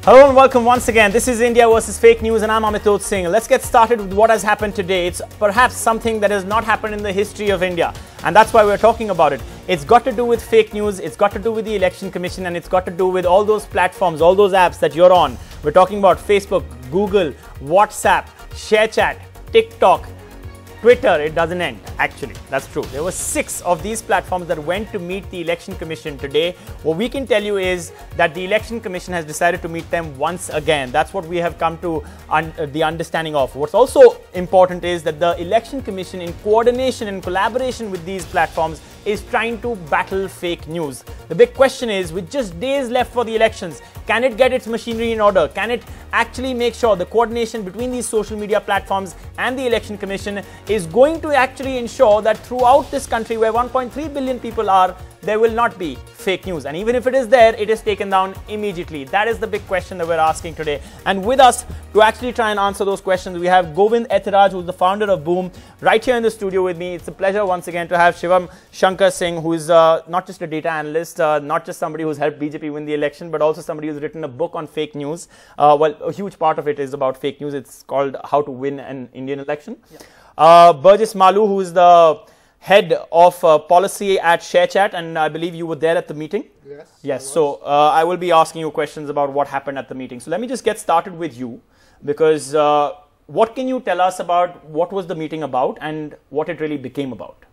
Hello and welcome once again. This is India versus Fake News and I'm Amit Singh. Let's get started with what has happened today. It's perhaps something that has not happened in the history of India, and that's why we're talking about it. It's got to do with fake news, it's got to do with the Election Commission, and it's got to do with all those platforms, all those apps that you're on. We're talking about Facebook, Google, WhatsApp, ShareChat, TikTok, Twitter. It doesn't end, actually. That's true. There were 6 of these platforms that went to meet the Election Commission today. What we can tell you is that the Election Commission has decided to meet them once again. That's what we have come to the understanding of. What's also important is that the Election Commission, in coordination and collaboration with these platforms, is trying to battle fake news. The big question is, with just days left for the elections, can it get its machinery in order? Can it actually make sure the coordination between these social media platforms and the Election Commission is going to actually ensure that throughout this country, where 1.3 billion people are, there will not be fake news? And even if it is there, it is taken down immediately. That is the big question that we're asking today. And with us to actually try and answer those questions, we have Govind Etiraj, who's the founder of Boom, right here in the studio with me. It's a pleasure once again to have Shivam Shankar Singh, who is not just a data analyst, not just somebody who's helped BJP win the election, but also somebody who's written a book on fake news. Well, a huge part of it is about fake news. It's called How to Win an Indian Election. Yeah. Burgess Malu, who is the head of policy at ShareChat, and I believe you were there at the meeting. Yes. So I will be asking you questions about what happened at the meeting. So let me just get started with you, because what can you tell us about what was the meeting about and what it really became about?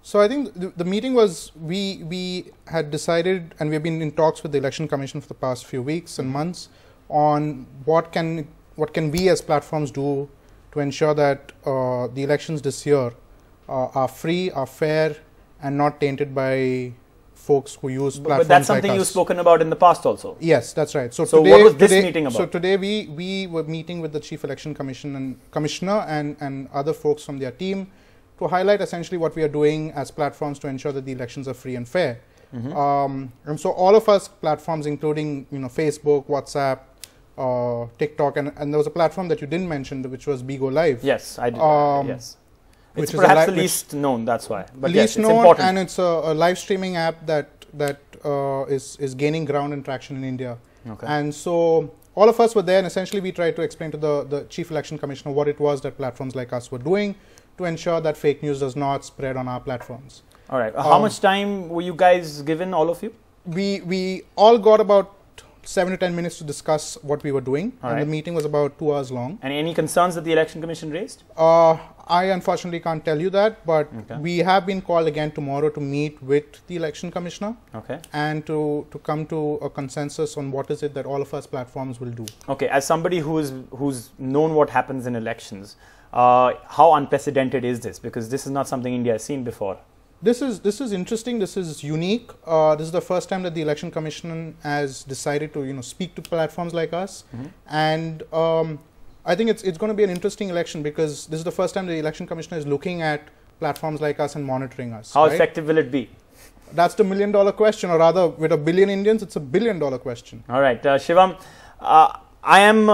So I think the meeting was, we had decided, and we've been in talks with the Election Commission for the past few weeks and months on what can we as platforms do to ensure that the elections this year are free, are fair, and not tainted by folks who use platforms like us. But that's something you've spoken about in the past also. Yes, that's right. So today, what was this meeting about? So today we were meeting with the Chief Election Commissioner and other folks from their team to highlight essentially what we are doing as platforms to ensure that the elections are free and fair. And so all of us platforms, including Facebook, WhatsApp, TikTok, and there was a platform that you didn't mention, which was Bigo Live. Yes, I did. Yes. It's which perhaps the least known, that's why. But least yes, it's known, important. and it's a live streaming app that is gaining ground and traction in India. Okay. And so all of us were there, and essentially we tried to explain to the Chief Election Commissioner what it was that platforms like us were doing to ensure that fake news does not spread on our platforms. All right. How much time were you guys given, all of you? We all got about 7 to 10 minutes to discuss what we were doing, and the meeting was about 2 hours long. And any concerns that the Election Commission raised? I unfortunately can't tell you that, but we have been called again tomorrow to meet with the Election Commissioner and to come to a consensus on what is it that all of us platforms will do. Okay, as somebody who's known what happens in elections, how unprecedented is this? Because this is not something India has seen before. This is interesting. This is unique. This is the first time that the Election Commission has decided to speak to platforms like us, and I think it's going to be an interesting election, because this is the first time the Election Commissioner is looking at platforms like us and monitoring us. How effective will it be? That's the million-dollar question, or rather, with a billion Indians, it's a billion-dollar question. All right, Shivam. I am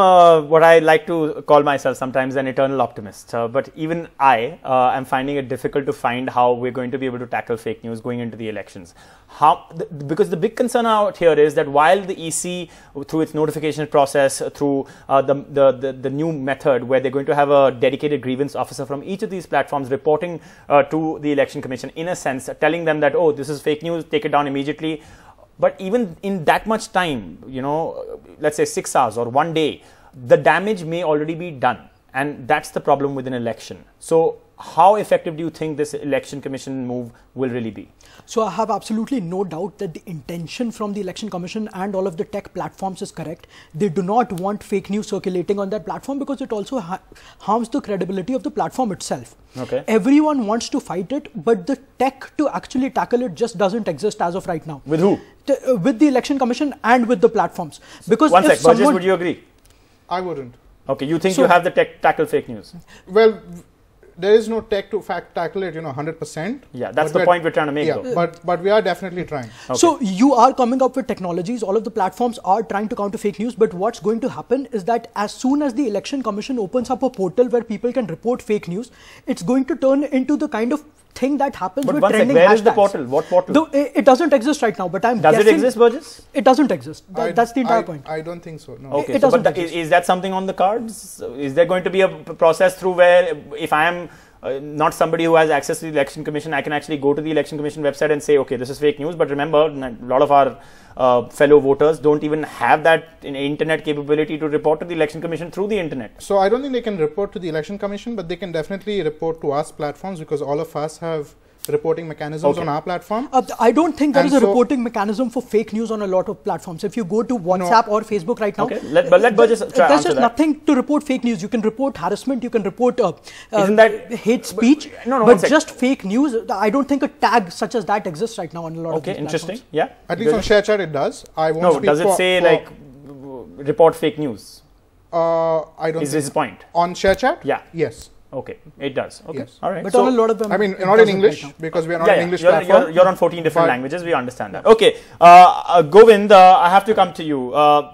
what I like to call myself sometimes an eternal optimist, but even I am finding it difficult to find how we're going to be able to tackle fake news going into the elections. Because the big concern out here is that while the EC, through its notification process, through the new method where they're going to have a dedicated grievance officer from each of these platforms reporting to the Election Commission, in a sense, telling them that, oh, this is fake news, take it down immediately. But even in that much time, let's say 6 hours or 1 day, the damage may already be done. And that's the problem with an election. So how effective do you think this Election Commission move will really be? So I have absolutely no doubt that the intention from the Election Commission and all of the tech platforms is correct. They do not want fake news circulating on that platform, because it also harms the credibility of the platform itself. Okay. Everyone wants to fight it, but the tech to actually tackle it just doesn't exist as of right now. With who? With the Election Commission and with the platforms. Because one sec, Burgess, would you agree? I wouldn't. Okay, you think you have the tech tackle fake news? Well, there is no tech to tackle it, 100%. Yeah, that's the point we're trying to make, though. But we are definitely trying. Okay. So you are coming up with technologies. All of the platforms are trying to counter fake news. But what's going to happen is that as soon as the Election Commission opens up a portal where people can report fake news, it's going to turn into the kind of thing that happens But with one sec, trending where hashtags. is the portal? What portal? Though it doesn't exist right now, but I'm Does guessing it exist, Burgess? it doesn't exist. That's the entire point. I don't think so. No. Okay, It so doesn't but exist. is that something on the cards? Is there going to be a process through where if I am not somebody who has access to the Election Commission, I can actually go to the Election Commission website and say, okay, this is fake news. But remember, a lot of our fellow voters don't even have that internet capability to report to the Election Commission through the internet. So I don't think they can report to the Election Commission, but they can definitely report to us platforms, because all of us have reporting mechanisms on our platform. I don't think there And is a so- reporting mechanism for fake news on a lot of platforms. If you go to WhatsApp or Facebook right now, Okay, let Burgess try there's answer just that. nothing to report fake news. You can report harassment, you can report Isn't that- hate speech, no, one but sec. just fake news. I don't think a tag such as that exists right now on a lot of Okay, these interesting. platforms. Yeah. At least on ShareChat it does. I won't No, speak does it for- say for- like report fake news? I don't Is think his point? on ShareChat? Yeah. Yes. Okay, it does. Okay, Yes. all right. But So- on a lot of them, I mean, it not in doesn't English, right now. because we are not yeah, an yeah, English you're, platform. you're on 14 different But- languages. We understand that. Okay, Govind, I have to come to you.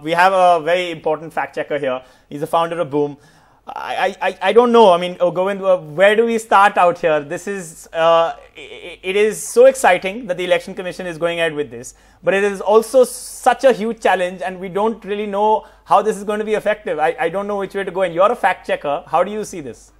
We have a very important fact checker here. He's the founder of Boom. I don't know. I mean, Govind, where do we start out here? This is it is so exciting that the Election Commission is going ahead with this, but it is also such a huge challenge, and we don't really know how this is going to be effective. I don't know which way to go. And you're a fact checker. How do you see this?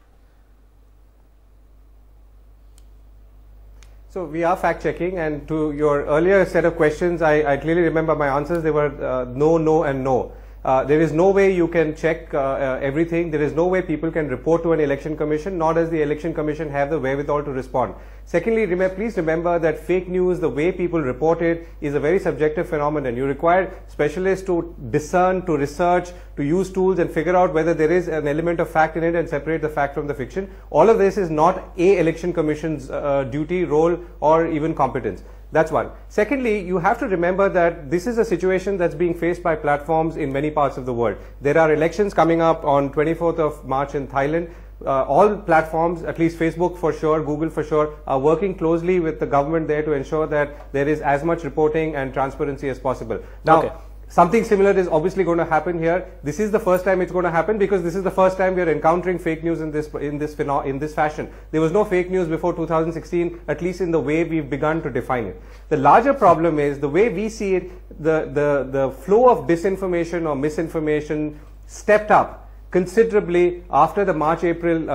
So we are fact checking, and to your earlier set of questions, I clearly remember my answers. They were no, no, and no. There is no way you can check everything. There is no way people can report to an election commission, nor does the election commission have the wherewithal to respond. Secondly, please remember that fake news, the way people report it, is a very subjective phenomenon. You require specialists to discern, to research, to use tools and figure out whether there is an element of fact in it and separate the fact from the fiction. All of this is not a election commission's duty, role, or even competence. That's one. Secondly, you have to remember that this is a situation that's being faced by platforms in many parts of the world. There are elections coming up on 24th of March in Thailand. All platforms, at least Facebook for sure, Google for sure, are working closely with the government there to ensure that there is as much reporting and transparency as possible. Now, Okay. something similar is obviously going to happen here. This is the first time it's going to happen, because this is the first time we are encountering fake news in this fashion. There was no fake news before 2016, at least in the way we've begun to define it. The larger problem is the way we see it. The flow of disinformation or misinformation stepped up considerably after the March-April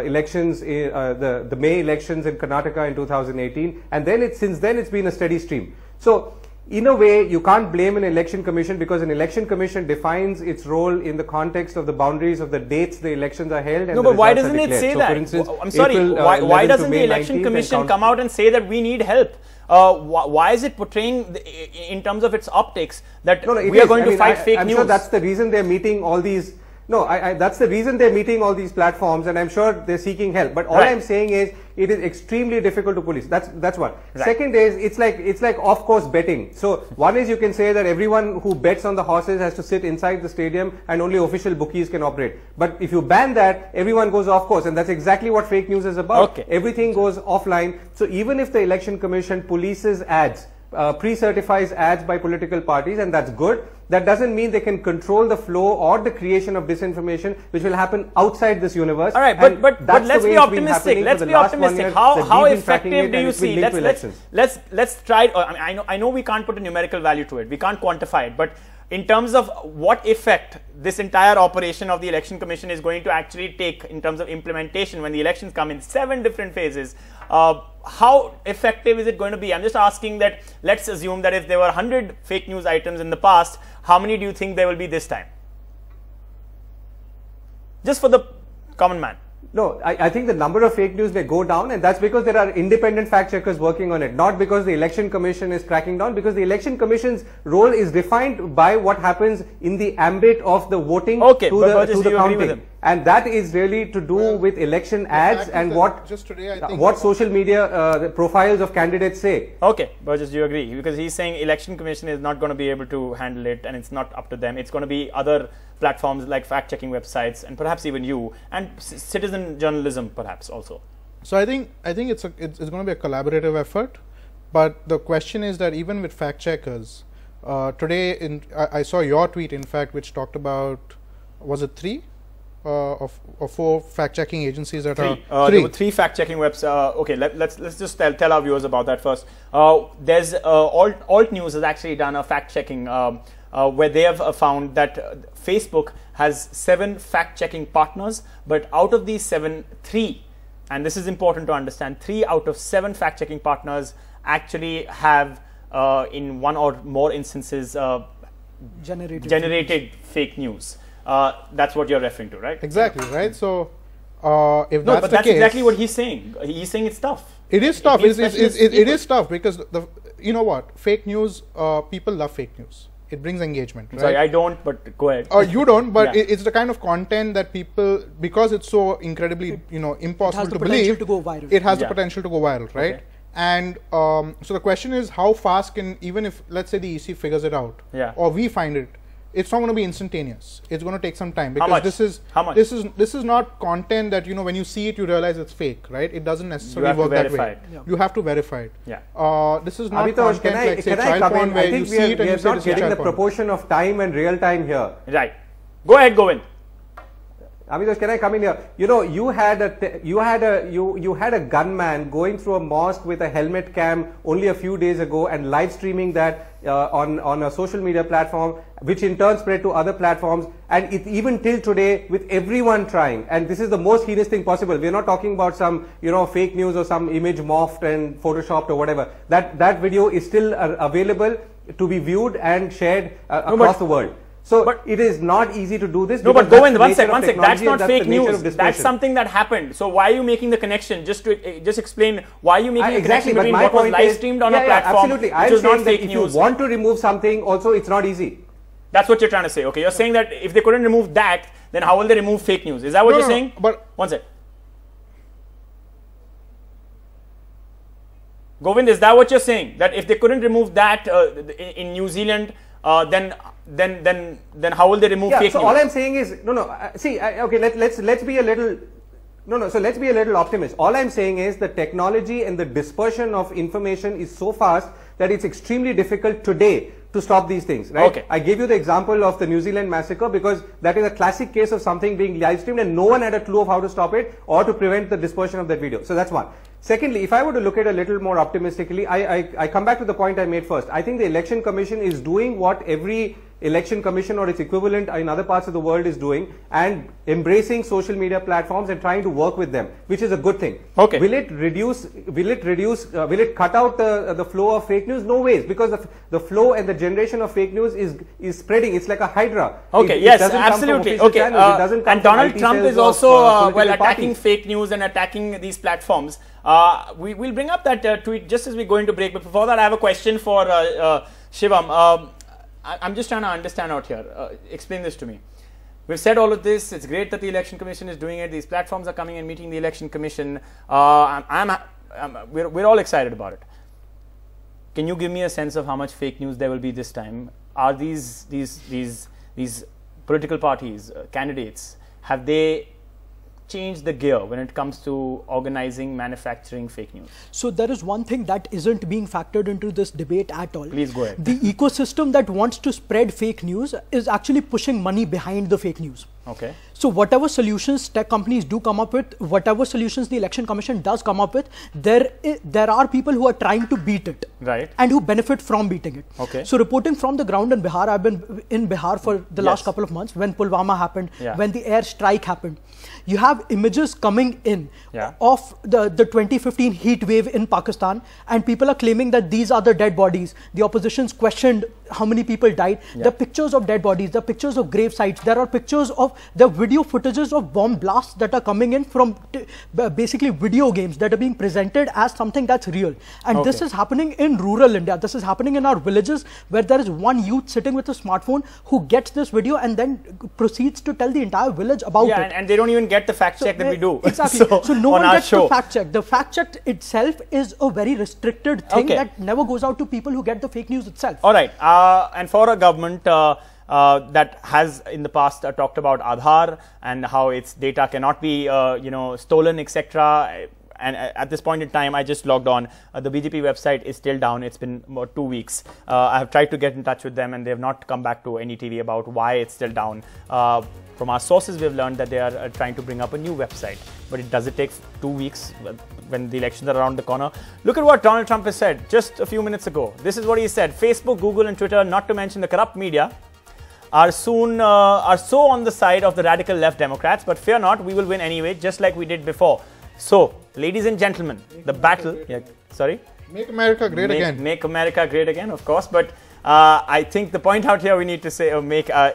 elections, the May elections in Karnataka in 2018, and then since then it's been a steady stream. So in a way, you can't blame an election commission, because an election commission defines its role in the context of the boundaries of the dates the elections are held. And No, the but why results are doesn't it declared. say So, that? for instance, I'm sorry, April, why 11 to doesn't May the Election 19th Commission and come out and say that we need help? Why is it portraying, in terms of its optics, that No, we are going to fight fake I'm news? sure that's the reason they're meeting all these. No, that's the reason they're meeting all these platforms, and I'm sure they're seeking help. But all Right. I'm saying is, it is extremely difficult to police. That's one. Right. Second is, it's like off-course betting. So one is, you can say that everyone who bets on the horses has to sit inside the stadium, and only official bookies can operate. But if you ban that, everyone goes off course, and that's exactly what fake news is about. Okay. Everything goes offline. So even if the election commission polices ads, pre-certifies ads by political parties, and that's good, that doesn't mean they can control the flow or the creation of disinformation, which will happen outside this universe. All right, And but that's let's the way be it's been optimistic. happening Let's for the be last 1 optimistic. year How that we've been tracking effective it, do and you it's been see? linked to elections. Let's try. I know we can't put a numerical value to it. We can't quantify it, but in terms of what effect this entire operation of the Election Commission is going to actually take in terms of implementation when the elections come in 7 different phases, how effective is it going to be? I'm just asking that, let's assume that if there were 100 fake news items in the past, how many do you think there will be this time? Just for the common man. No, I think the number of fake news may go down, and that's because there are independent fact checkers working on it, not because the election commission is cracking down, because the election commission's role is defined by what happens in the ambit of the voting to the counting. And that is really to do with election ads and what just today, I think what social media the profiles of candidates say. Okay, Burgess, do you agree? Because he's saying election commission is not going to be able to handle it, and it's not up to them. It's going to be other platforms like fact-checking websites, and perhaps even you, and citizen journalism perhaps also. So I think it's going to be a collaborative effort, but the question is that even with fact checkers, today I saw your tweet, in fact, which talked about, was it 3 4 fact-checking agencies that Three. are There were 3 fact-checking websites. Okay, let's just tell our viewers about that first. There's Alt News has actually done a fact-checking where they have found that Facebook has 7 fact-checking partners, but out of these 7, 3, and this is important to understand, 3 out of 7 fact-checking partners actually have, in 1 or more instances, generated fake news. That's what you're referring to, right? exactly right. So if No, that's but the that's case, exactly what he's saying. He's saying it's tough. it is tough. needs It specialist is tough because you know what, fake news. People love fake news. It brings engagement. Right? Sorry, I don't, but go ahead. You don't, but Yeah. it's the kind of content that people, because it's so incredibly, impossible to believe. To go viral. It has the Yeah. potential to go viral, right? Okay. And so the question is, how fast can, even if let's say the EC figures it out, Yeah. or we find it, it's not going to be instantaneous. It's going to take some time How because much? How much? this is not content that when you see it you realize it's fake, right? It doesn't necessarily have to work that verify way. it. Yeah. You have to verify it. Yeah. This is not Amitosh, content like say can I child come porn in? where I you think see we it and are you say not it's getting child the porn. proportion of time and real time here. Right. Go ahead, Govind. Amitosh, can I come in here? You had a gunman going through a mosque with a helmet cam only a few days ago and live streaming that on a social media platform, which in turn spread to other platforms, and it even till today with everyone trying. And this is the most heinous thing possible. We're not talking about some fake news or some image morphed and photoshopped or whatever. That video is still available to be viewed and shared across the world. So it is not easy to do this. No, but Govind, one sec. That's not fake news. That's That's something that happened. So why are you making the connection? Just explain why are you making the connection between what was live streamed on a platform, absolutely. which was not fake if news. you want to remove something, also it's not easy. That's what you're trying to say. Okay, you're saying that if they couldn't remove that, then how will they remove fake news? Is that what you're saying? But one sec. Govind, is that what you're saying? That if they couldn't remove that in New Zealand, then how will they remove fake so news? all I'm saying is let's be a little so let's be a little optimist. All I'm saying is the technology and the dispersion of information is so fast that it's extremely difficult today to stop these things, right? Okay. I gave you the example of the New Zealand massacre because that is a classic case of something being live streamed and no one had a clue of how to stop it or to prevent the dispersion of that video. So that's one. Secondly, if I were to look at it a little more optimistically, I come back to the point I made first. I think the Election Commission is doing what every election commission or its equivalent in other parts of the world is doing and embracing social media platforms and trying to work with them, which is a good thing. Okay. Will it cut out the flow of fake news? No ways, because the flow and the generation of fake news is spreading. It's like a hydra. Okay, yes, absolutely. Okay, and Donald Trump is also attacking fake news and attacking these platforms. We'll bring up that tweet just as we go into break. But before that, I have a question for Shivam. I'm just trying to understand out here. Explain this to me. We've said all of this. It's great that the Election Commission is doing it. These platforms are coming and meeting the Election Commission. We're all excited about it. Can you give me a sense of how much fake news there will be this time? Are these political parties, candidates, have they changed the gear when it comes to organizing, manufacturing fake news? So there is one thing that isn't being factored into this debate at all. Please go ahead. The ecosystem that wants to spread fake news is actually pushing money behind the fake news. Okay. So whatever solutions tech companies do come up with, whatever solutions the Election Commission does come up with, there are people who are trying to beat it. Right. And who benefit from beating it. Okay. So reporting from the ground in Bihar, I've been in Bihar for the last couple of months, when Pulwama happened, when the air strike happened. You have images coming in of the 2015 heat wave in Pakistan, and people are claiming that these are the dead bodies. The opposition's questioned how many people died. There are pictures of dead bodies, there are pictures of grave sites, there are pictures of the video footages of bomb blasts that are coming in from basically video games that are being presented as something that's real. And this is happening in rural India. This is happening in our villages where there is one youth sitting with a smartphone who gets this video and then proceeds to tell the entire village about it. And they don't even get the fact check that we do. Exactly. So no one gets the fact check. The fact check itself is a very restricted thing that never goes out to people who get the fake news itself. All right. And for a government that has in the past talked about Aadhaar and how its data cannot be stolen, etc. And at this point in time, I just logged on. The BJP website is still down. It's been about 2 weeks. I have tried to get in touch with them and they have not come back to NDTV about why it's still down. From our sources, we have learned that they are trying to bring up a new website. But does it take 2 weeks when the elections are around the corner? Look at what Donald Trump has said just a few minutes ago. This is what he said. Facebook, Google and Twitter, not to mention the corrupt media, are so on the side of the radical left Democrats. But fear not, we will win anyway, just like we did before. So, ladies and gentlemen, the battle... Make America great again. Make America great again, of course. But I think the point out here we need to say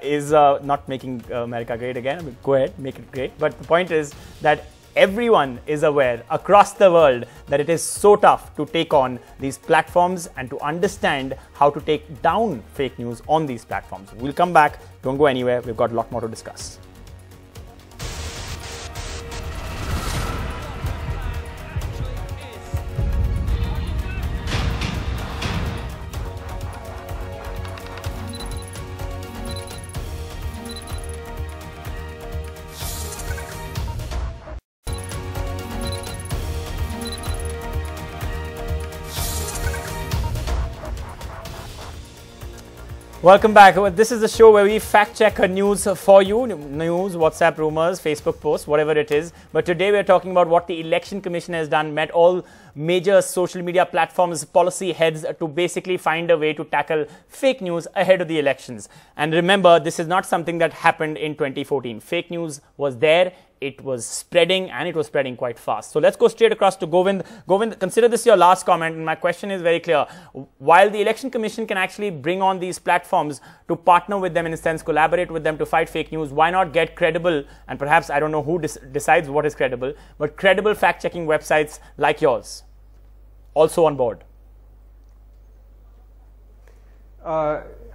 is not making America great again. I mean, go ahead, make it great. But the point is that everyone is aware across the world that it is so tough to take on these platforms and to understand how to take down fake news on these platforms. We'll come back. Don't go anywhere. We've got a lot more to discuss. Welcome back. This is the show where we fact check news for you. News, WhatsApp rumors, Facebook posts, whatever it is. But today we're talking about what the Election Commission has done, met all major social media platforms, policy heads to basically find a way to tackle fake news ahead of the elections. And remember, this is not something that happened in 2014. Fake news was there. It was spreading and it was spreading quite fast. So let's go straight across to Govind. Govind, consider this your last comment. And my question is very clear. While the Election Commission can actually bring on these platforms to partner with them, in a sense, collaborate with them to fight fake news, why not get credible, and perhaps I don't know who decides what is credible, but credible fact-checking websites like yours also on board?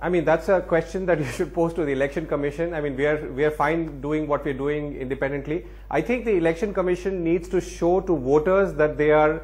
I mean, that's a question that you should pose to the Election Commission. I mean, we are fine doing what we're doing independently. I think the Election Commission needs to show to voters that they are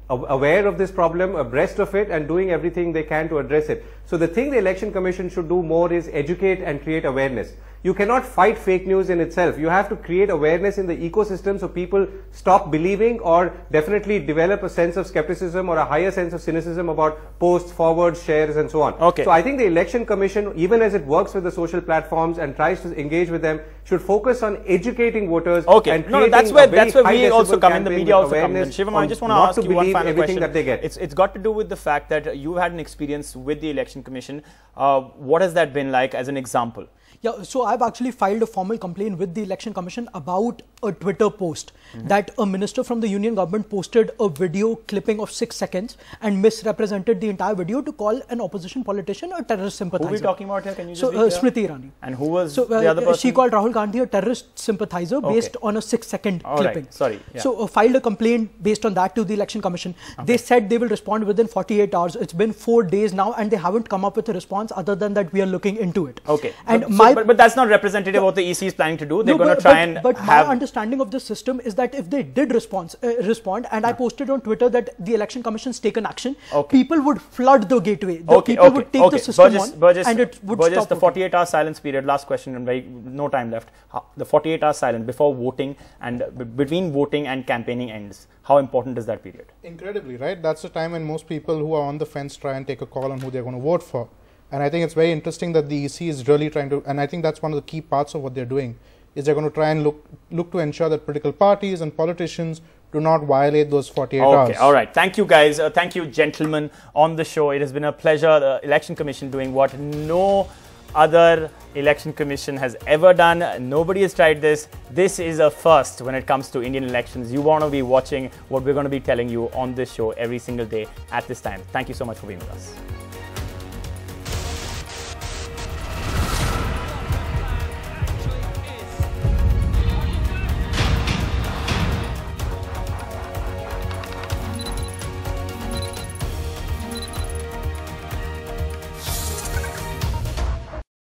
aware of this problem, abreast of it, and doing everything they can to address it. So the thing the Election Commission should do more is educate and create awareness. You cannot fight fake news in itself. You have to create awareness in the ecosystem so people stop believing or definitely develop a sense of skepticism or a higher sense of cynicism about posts, forwards, shares and so on. Okay. So I think the Election Commission, even as it works with the social platforms and tries to engage with them, should focus on educating voters and creating that's where we also come in, the media also comes in. Shivam, I just want to ask you one final question. That they get. It's got to do with the fact that you had an experience with the Election Commission. What has that been like as an example? Yeah, so I've actually filed a formal complaint with the Election Commission about a Twitter post that a minister from the union government posted a video clipping of 6 seconds and misrepresented the entire video to call an opposition politician a terrorist sympathizer. Who are we talking about here? Can you just Smriti Irani. And who was the other person? She called Rahul Gandhi a terrorist sympathizer based on a 6-second clipping. Right. Sorry. Yeah. So filed a complaint based on that to the Election Commission. They said they will respond within 48 hours. It's been 4 days now and they haven't come up with a response other than that we are looking into it. Okay. And but that's not representative of what the EC is planning to do. They're going to try and But my understanding of the system is that if they did respond, and I posted on Twitter that the Election Commission's taken action, people would flood the gateway. People would take the system and it would stop. The 48-hour silence period, last question, and no time left. The 48-hour silence before voting and between voting and campaigning ends. How important is that period? Incredibly, right? That's the time when most people who are on the fence try and take a call on who they're going to vote for. And I think it's very interesting that the EC is really trying to, and I think that's one of the key parts of what they're doing, is they're going to try and look to ensure that political parties and politicians do not violate those 48 hours. Okay, all right. Thank you, guys. Thank you, gentlemen, on the show. It has been a pleasure. The Election Commission doing what no other Election Commission has ever done. Nobody has tried this. This is a first when it comes to Indian elections. You want to be watching what we're going to be telling you on this show every single day at this time. Thank you so much for being with us.